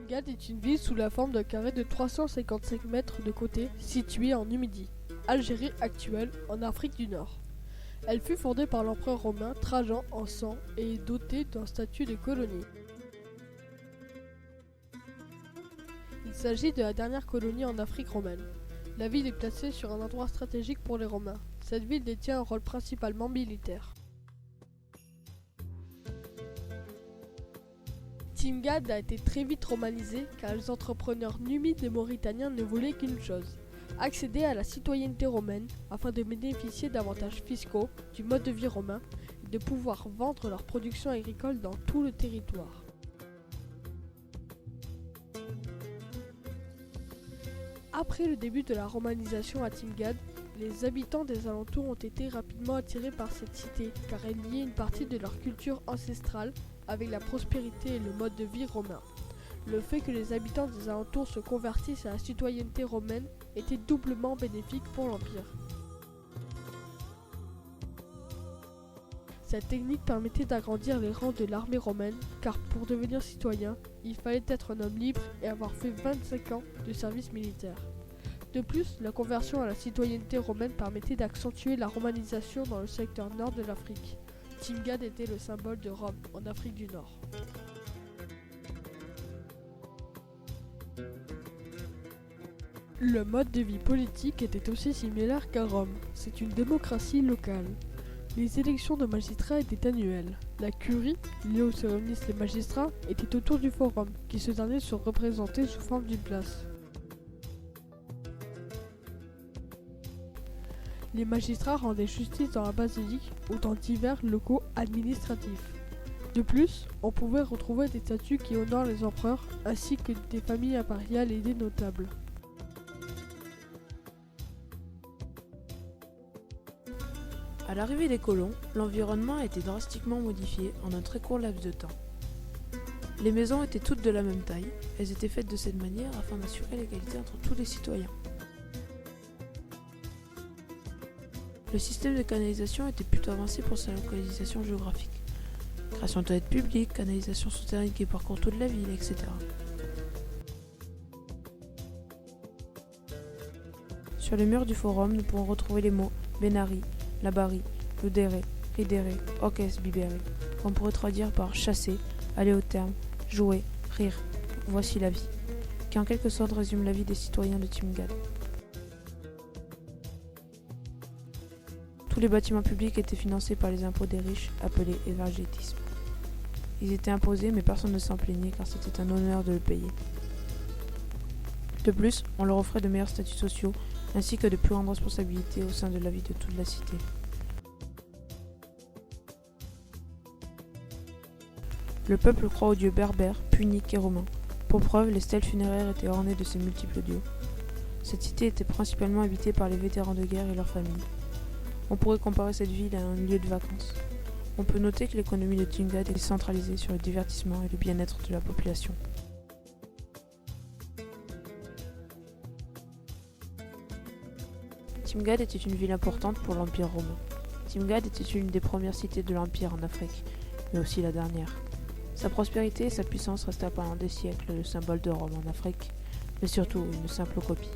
Timgad est une ville sous la forme d'un carré de 355 mètres de côté située en Numidie, Algérie actuelle, en Afrique du Nord. Elle fut fondée par l'empereur romain Trajan en 100 et est dotée d'un statut de colonie. Il s'agit de la dernière colonie en Afrique romaine. La ville est placée sur un endroit stratégique pour les Romains. Cette ville détient un rôle principalement militaire. Timgad a été très vite romanisé car les entrepreneurs numides et mauritaniens ne voulaient qu'une chose, accéder à la citoyenneté romaine afin de bénéficier d'avantages fiscaux du mode de vie romain et de pouvoir vendre leur production agricole dans tout le territoire. Après le début de la romanisation à Timgad, les habitants des alentours ont été rapidement attirés par cette cité car elle liait une partie de leur culture ancestrale avec la prospérité et le mode de vie romain. Le fait que les habitants des alentours se convertissent à la citoyenneté romaine était doublement bénéfique pour l'Empire. Cette technique permettait d'agrandir les rangs de l'armée romaine, car pour devenir citoyen, il fallait être un homme libre et avoir fait 25 ans de service militaire. De plus, la conversion à la citoyenneté romaine permettait d'accentuer la romanisation dans le secteur nord de l'Afrique. Timgad était le symbole de Rome, en Afrique du Nord. Le mode de vie politique était aussi similaire qu'à Rome. C'est une démocratie locale. Les élections de magistrats étaient annuelles. La curie, lieu où se réunissent les magistrats, était autour du forum, qui ce dernier se représentait sous forme d'une place. Les magistrats rendaient justice dans la basilique ou dans divers locaux administratifs. De plus, on pouvait retrouver des statues qui honorent les empereurs ainsi que des familles impériales et des notables. À l'arrivée des colons, l'environnement a été drastiquement modifié en un très court laps de temps. Les maisons étaient toutes de la même taille, elles étaient faites de cette manière afin d'assurer l'égalité entre tous les citoyens. Le système de canalisation était plutôt avancé pour sa localisation géographique. Création de toilettes publiques, canalisation souterraine qui parcourt toute la ville, etc. Sur les murs du forum, nous pourrons retrouver les mots Benari, Labari, Ludere, Ridere, Okes, Bibere, qu'on pourrait traduire par chasser, aller au terme, jouer, rire, voici la vie, qui en quelque sorte résume la vie des citoyens de Timgad. Tous les bâtiments publics étaient financés par les impôts des riches, appelés évangélisme. Ils étaient imposés, mais personne ne s'en plaignait car c'était un honneur de le payer. De plus, on leur offrait de meilleurs statuts sociaux, ainsi que de plus grandes responsabilités au sein de la vie de toute la cité. Le peuple croit aux dieux berbères, puniques et romains. Pour preuve, les stèles funéraires étaient ornées de ces multiples dieux. Cette cité était principalement habitée par les vétérans de guerre et leurs familles. On pourrait comparer cette ville à un lieu de vacances. On peut noter que l'économie de Timgad est centralisée sur le divertissement et le bien-être de la population. Timgad était une ville importante pour l'Empire romain. Timgad était une des premières cités de l'Empire en Afrique, mais aussi la dernière. Sa prospérité et sa puissance resta pendant des siècles le symbole de Rome en Afrique, mais surtout une simple copie.